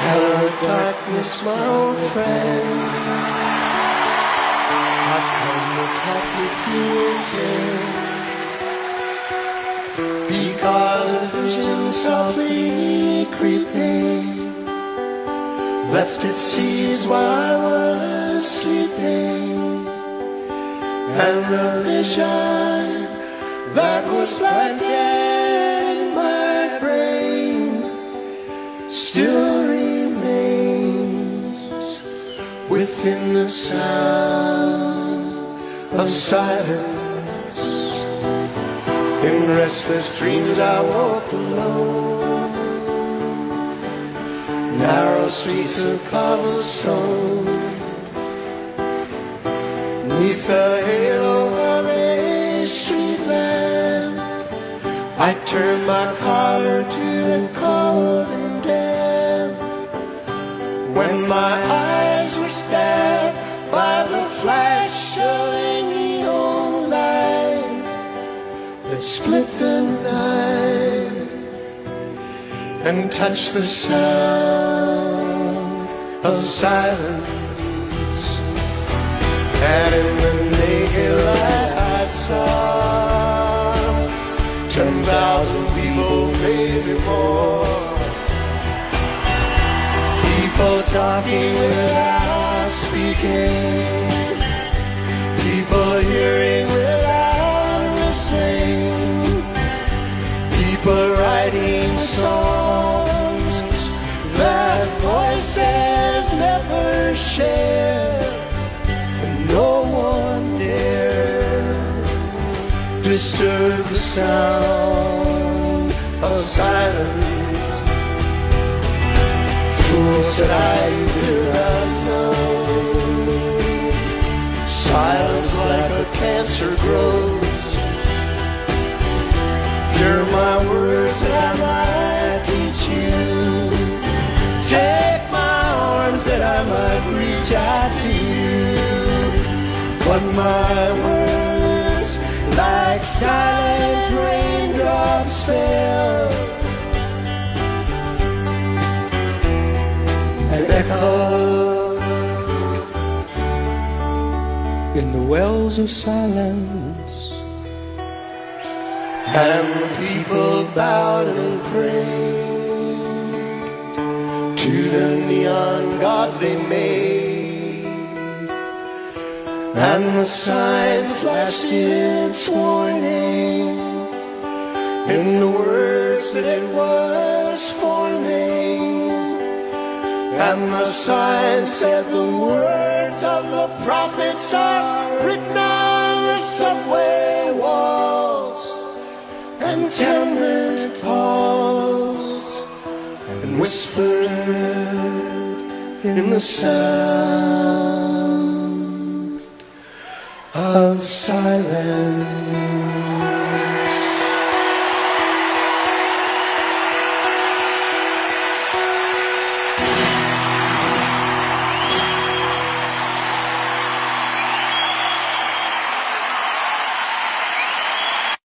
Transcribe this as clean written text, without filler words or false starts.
Hello, darkness, my old friend. How come to talk with you again? Because a vision softly creeping left its seeds while I was sleeping, and the vision that was planted in my brain still remains within the sound of silence. In restless dreams I walked alone, narrow streets of cobblestone, neath the halo of a street lamp. I turned my collar to the cold and damp, when my eyes were stabbed by the flash of a neon light that split the night and touched the sound of silence. And in the naked light I saw 10,000 people, maybe more. People talking without speaking, people hearing without listening, people writing songs that voices never share, and no one dared disturb the sound of silence. Fools that I do not know, silence like a cancer grows. Hear my words that I might teach you, take my arms that I might reach out to you, but my words like silent raindrops fell and echoed in the wells of silence. And the people bowed and prayed to the neon god they made, and the sign flashed its warning in the words that it was forming. And the sign said the words of the prophets are written on the subway walls and tenement halls, and whispered in the sound of silence.